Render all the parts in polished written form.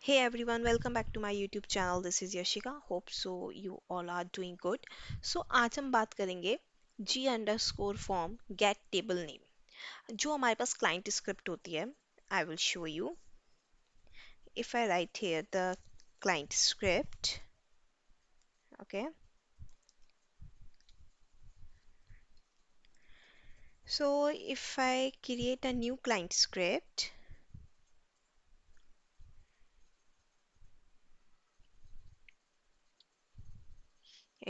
Hey everyone, welcome back to my YouTube channel. This is Yashika. Hope so you all are doing good. So आज हम बात करेंगे G underscore form get table name जो हमारे पास client script होती है. I will show you. If I write here the client script, okay. So if I create a new client script,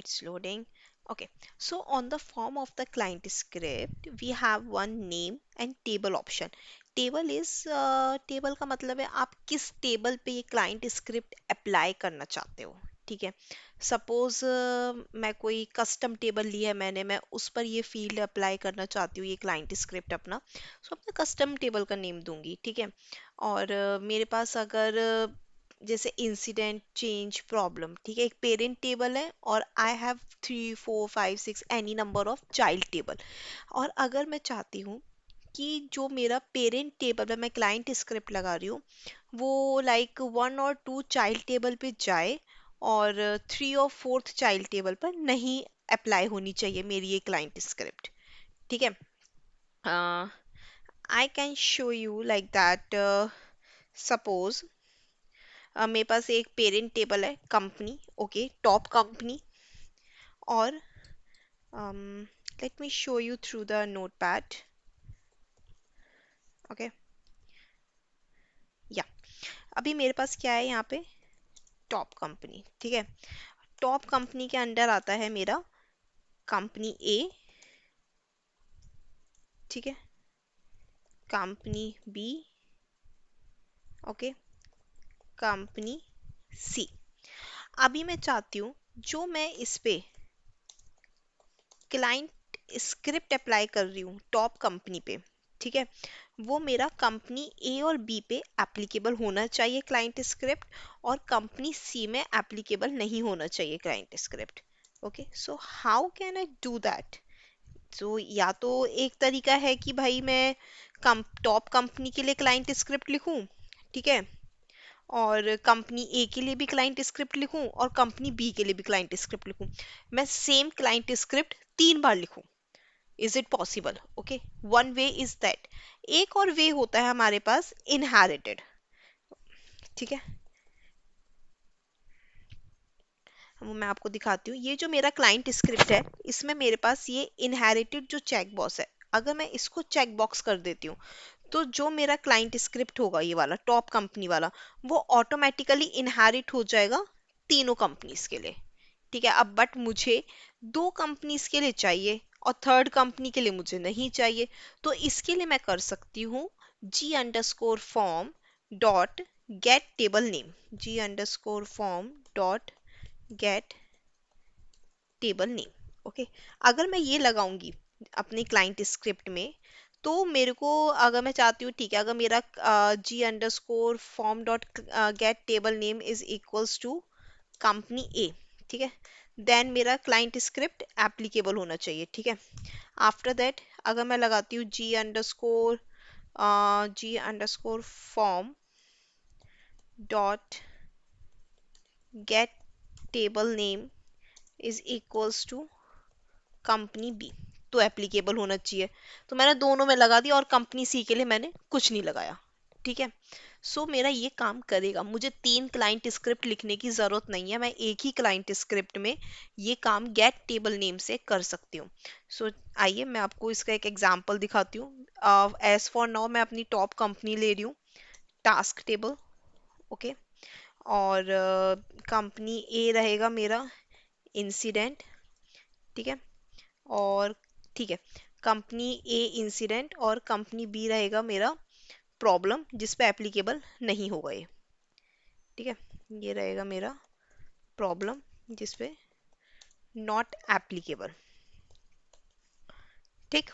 it's loading. Okay, so on the form of the client script, we have one name and table option. Table is table का मतलब है आप किस table पे ये client script apply करना चाहते हो. ठीक है. सपोज मैं कोई कस्टम टेबल ली है मैं उस पर ये फील्ड अप्लाई करना चाहती हूँ ये क्लाइंट स्क्रिप्ट अपना. सो अपना कस्टम टेबल का नेम दूंगी. ठीक है. और मेरे पास अगर जैसे इंसिडेंट चेंज प्रॉब्लम. ठीक है. एक पेरेंट टेबल है और I have 3 4 5 6 any number of child table. और अगर मैं चाहती हूँ कि जो मेरा पेरेंट टेबल है मैं क्लाइंट स्क्रिप्ट लगा रही हूँ वो लाइक 1 और 2 चाइल्ड टेबल पे जाए और 3 और 4th चाइल्ड टेबल पर नहीं अप्लाई होनी चाहिए मेरी ये क्लाइंट स्क्रिप्ट. ठीक है. I can show you like that. Suppose मेरे पास एक पेरेंट टेबल है कंपनी. ओके. Top company. और let me show you through the notepad. Okay. या अभी मेरे पास क्या है यहाँ पे टॉप कंपनी. ठीक है. टॉप कंपनी के अंडर आता है मेरा कंपनी ए. ठीक है. Company B. Okay. Company C. अभी मैं चाहती हूँ जो मैं इस पे क्लाइंट स्क्रिप्ट अप्लाई कर रही हूँ टॉप कंपनी पे. ठीक है. वो मेरा कंपनी ए और बी पे एप्लीकेबल होना चाहिए क्लाइंट स्क्रिप्ट और कंपनी सी में एप्लीकेबल नहीं होना चाहिए client script. Okay. So how can I do that. तो या तो एक तरीका है कि भाई मैं टॉप कंपनी के लिए क्लाइंट स्क्रिप्ट लिखूं. ठीक है. और कंपनी ए के लिए भी क्लाइंट स्क्रिप्ट लिखूं और कंपनी बी के लिए भी क्लाइंट स्क्रिप्ट लिखूं. मैं सेम क्लाइंट स्क्रिप्ट 3 बार लिखूं. Is it possible. Okay. One way is that. एक और वे होता है हमारे पास इनहेरिटेड. ठीक है. वो मैं आपको दिखाती हूँ. ये जो मेरा क्लाइंट स्क्रिप्ट है इसमें मेरे पास ये इनहेरिटेड जो चेक बॉक्स है अगर मैं इसको चेक बॉक्स कर देती हूँ तो जो मेरा क्लाइंट स्क्रिप्ट होगा ये वाला टॉप कंपनी वाला वो ऑटोमेटिकली इनहेरिट हो जाएगा तीनों कंपनीज के लिए. ठीक है. अब बट मुझे 2 कंपनीज के लिए चाहिए और थर्ड कंपनी के लिए मुझे नहीं चाहिए. तो इसके लिए मैं कर सकती हूँ G_form dot get table name. G_form dot get table name. Okay. अगर मैं ये लगाऊंगी अपने क्लाइंट स्क्रिप्ट में तो मेरे को अगर मैं चाहती हूँ ठीक है अगर मेरा G_form dot get table name is equals to company A. ठीक है. देन मेरा क्लाइंट स्क्रिप्ट एप्लीकेबल होना चाहिए. ठीक है. आफ्टर दैट अगर मैं लगाती हूँ G_form dot get table name is equals to company B तो एप्लीकेबल होना चाहिए. तो मैंने दोनों में लगा दिया और कंपनी सी के लिए मैंने कुछ नहीं लगाया. ठीक है. सो मेरा ये काम करेगा. मुझे 3 क्लाइंट स्क्रिप्ट लिखने की जरूरत नहीं है. मैं एक ही क्लाइंट स्क्रिप्ट में ये काम गेट टेबल नेम से कर सकती हूँ. सो आइए मैं आपको इसका एक एग्जांपल दिखाती हूँ. एज फॉर नाउ मैं अपनी टॉप कंपनी ले रही हूँ टास्क टेबल. ओके. और कंपनी ए रहेगा मेरा इंसिडेंट. ठीक है. और ठीक है. कंपनी ए इंसिडेंट और कंपनी बी रहेगा मेरा प्रॉब्लम जिस पे एप्लीकेबल नहीं होगा ये. ठीक है. ये रहेगा मेरा प्रॉब्लम जिस पे नॉट एप्लीकेबल. ठीक.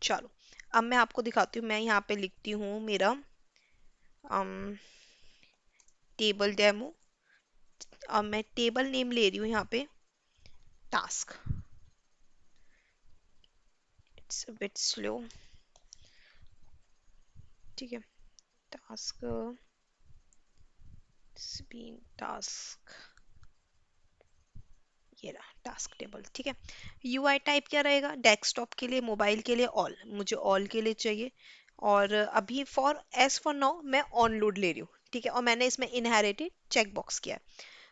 चलो अब मैं आपको दिखाती हूँ. मैं यहाँ पे लिखती हूँ मेरा टेबल डेमो. अब मैं टेबल नेम ले रही हूँ यहाँ पे task. It's a bit slow. ठीक है. टास्क. स्पीन टास्क, ये रहा टास्क टेबल, ठीक है। यूआई टाइप क्या रहेगा, डेस्कटॉप के लिए, मोबाइल के लिए ऑल, मुझे ऑल के लिए चाहिए। और अभी फॉर एज फॉर नाउ मैं ऑन लोड ले रही हूँ, ठीक है, और मैंने इसमें इनहेरिटेड चेक बॉक्स किया है,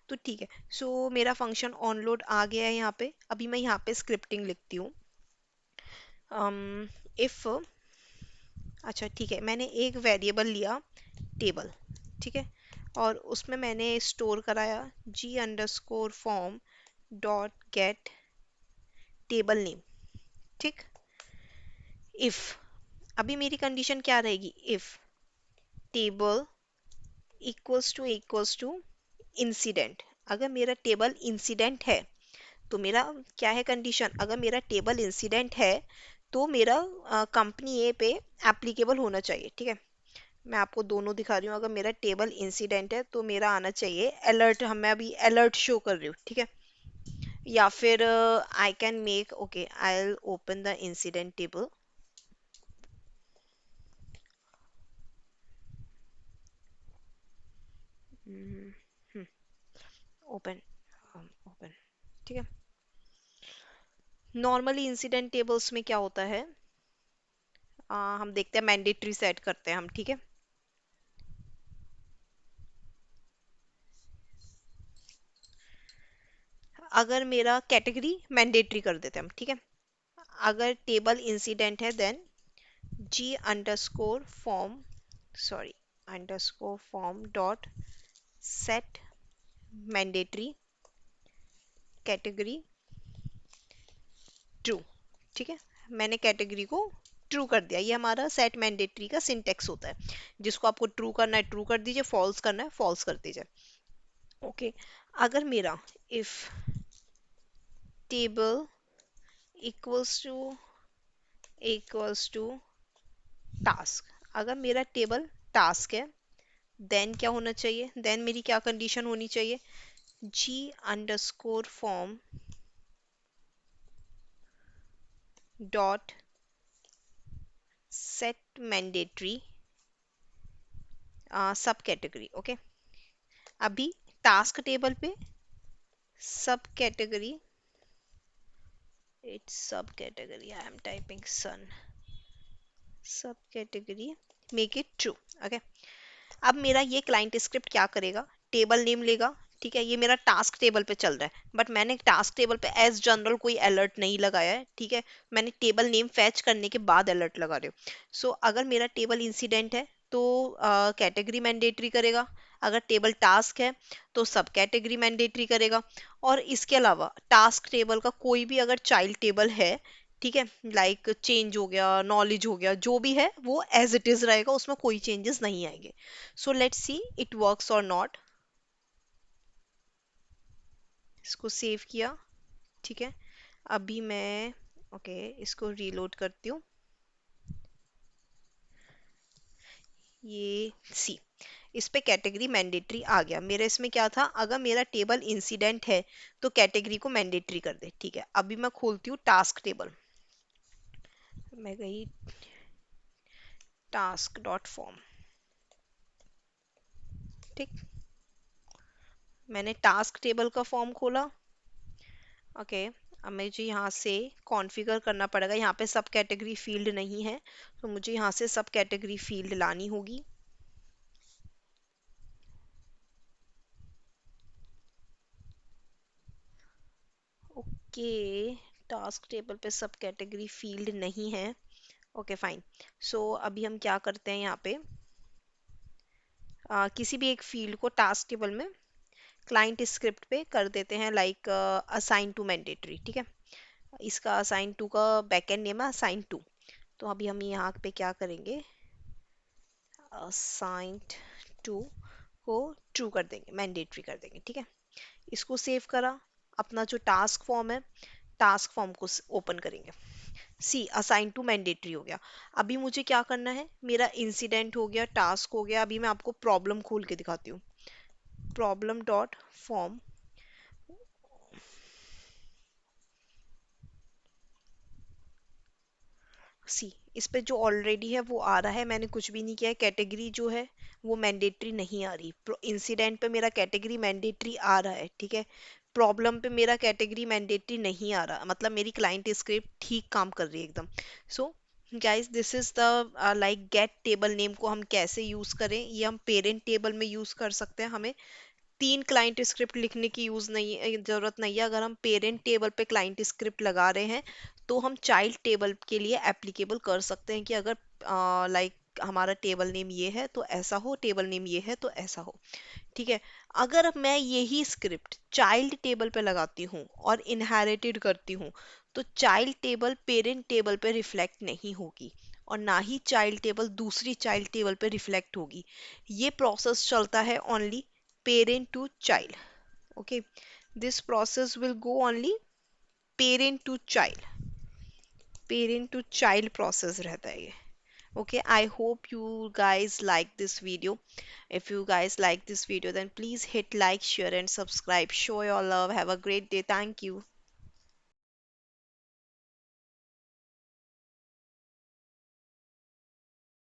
तो ठीक है। सो मेरा फंक्शन ऑन लोड आ गया है यहाँ पे। अभी मैं यहाँ पे स्क्रिप्टिंग लिखती हूँ। इफ, अच्छा ठीक है, मैंने एक वेरिएबल लिया टेबल, ठीक है, और उसमें मैंने स्टोर कराया G underscore form dot get table name, ठीक। इफ, अभी मेरी कंडीशन क्या रहेगी, if table equals to incident, अगर मेरा टेबल इंसिडेंट है तो मेरा क्या है कंडीशन, अगर मेरा टेबल इंसिडेंट है तो मेरा कंपनी ए पे एप्लीकेबल होना चाहिए, ठीक है। मैं आपको दोनों दिखा रही हूँ, अगर मेरा टेबल इंसिडेंट है तो मेरा आना चाहिए अलर्ट, हम मैं अभी अलर्ट शो कर रही हूँ, ठीक है। या फिर I can make, okay I will open the incident table. Open, open, ठीक है। नॉर्मली इंसिडेंट टेबल्स में क्या होता है, हम देखते हैं, मैंडेटरी सेट करते हैं हम, ठीक है। अगर मेरा कैटेगरी मैंडेटरी कर देते हैं हम, ठीक है। अगर टेबल इंसिडेंट है then G underscore form, sorry, underscore form dot set mandatory category true, ठीक है। मैंने कैटेगरी को ट्रू कर दिया, ये हमारा सेट मैंडेटरी का सिंटेक्स होता है, जिसको आपको ट्रू करना है ट्रू कर दीजिए, फॉल्स करना है फॉल्स कर दीजिए, ओके। अगर मेरा if table equals to task, अगर मेरा टेबल टास्क है देन क्या होना चाहिए, देन मेरी क्या कंडीशन होनी चाहिए, G underscore form dot set mandatory sub category, okay. अभी टास्क टेबल पे sub category, it's sub category, I am typing sun, sub category make it true, okay. अब मेरा ये क्लाइंट स्क्रिप्ट क्या करेगा, टेबल नेम लेगा, ठीक है, ये मेरा टास्क टेबल पे चल रहा है, बट मैंने टास्क टेबल पे एज जनरल कोई अलर्ट नहीं लगाया है, ठीक है। मैंने टेबल नेम फैच करने के बाद अलर्ट लगा रही हूँ। सो अगर मेरा टेबल इंसिडेंट है तो कैटेगरी मैंडेटरी करेगा, अगर टेबल टास्क है तो सब कैटेगरी मैंडेटरी करेगा। और इसके अलावा टास्क टेबल का कोई भी अगर चाइल्ड टेबल है, ठीक है, लाइक चेंज हो गया, नॉलेज हो गया, जो भी है वो एज इट इज रहेगा, उसमें कोई चेंजेस नहीं आएंगे। So let's see it works और नॉट। इसको सेव किया, ठीक है। अभी मैं, ओके, इसको रीलोड करती हूँ, ये सी, इस पे कैटेगरी मैंडेटरी आ गया मेरे। इसमें क्या था, अगर मेरा टेबल इंसिडेंट है तो कैटेगरी को मैंडेटरी कर दे, ठीक है। अभी मैं खोलती हूँ टास्क टेबल, मैं गई टास्क डॉट फॉर्म, ठीक, मैंने टास्क टेबल का फॉर्म खोला, ओके। अब मुझे यहाँ से कॉन्फ़िगर करना पड़ेगा, यहाँ पे सब कैटेगरी फील्ड नहीं है, तो मुझे यहाँ से सब कैटेगरी फील्ड लानी होगी, ओके। टास्क टेबल पे सब कैटेगरी फील्ड नहीं है, ओके फाइन। सो अभी हम क्या करते हैं, यहाँ पे किसी भी एक फील्ड को टास्क टेबल में क्लाइंट स्क्रिप्ट पे कर देते हैं, लाइक असाइन टू मैंडेटरी, ठीक है। इसका असाइन टू का बैकएंड नेम है असाइन टू, तो अभी हम यहाँ पे क्या करेंगे, असाइन टू को ट्रू कर देंगे, मैंडेटरी कर देंगे, ठीक है। इसको सेव करा, अपना जो टास्क फॉर्म है, टास्क फॉर्म को ओपन करेंगे, सी असाइन टू मैंडेटरी हो गया। अभी मुझे क्या करना है, मेरा इंसिडेंट हो गया, टास्क हो गया, अभी मैं आपको प्रॉब्लम खोल के दिखाती हूँ, प्रॉब्लम डॉट फॉर्म, सी इस पे जो ऑलरेडी है वो आ रहा है, मैंने कुछ भी नहीं किया है, कैटेगरी जो है वो मैंडेटरी नहीं आ रही, इंसिडेंट पे मेरा कैटेगरी मैंडेटरी आ रहा है, ठीक है। प्रॉब्लम पे मेरा कैटेगरी मैंडेटरी नहीं आ रहा, मतलब मेरी क्लाइंट स्क्रिप्ट ठीक काम कर रही है एकदम। So guys this is the like get table name को हम कैसे यूज करें, ये हम पेरेंट टेबल में यूज कर सकते हैं। हमें तीन क्लाइंट स्क्रिप्ट लिखने की यूज नहीं जरूरत नहीं है। अगर हम पेरेंट टेबल पे क्लाइंट स्क्रिप्ट लगा रहे हैं तो हम चाइल्ड टेबल के लिए एप्लीकेबल कर सकते हैं कि अगर लाइक हमारा टेबल नेम ये है तो ऐसा हो, टेबल नेम ये है तो ऐसा हो, ठीक है। अगर मैं यही स्क्रिप्ट चाइल्ड टेबल पे लगाती हूँ और इनहेरिटेड करती हूँ तो चाइल्ड टेबल पेरेंट टेबल पे रिफ्लेक्ट नहीं होगी और ना ही चाइल्ड टेबल दूसरी चाइल्ड टेबल पे रिफ्लेक्ट होगी। ये प्रोसेस चलता है only parent to child, okay, this process will go only parent to child process रहता है ये। Okay, I hope you guys like this video. If you guys like this video then please hit like, share and subscribe. Show your love. Have a great day. Thank you.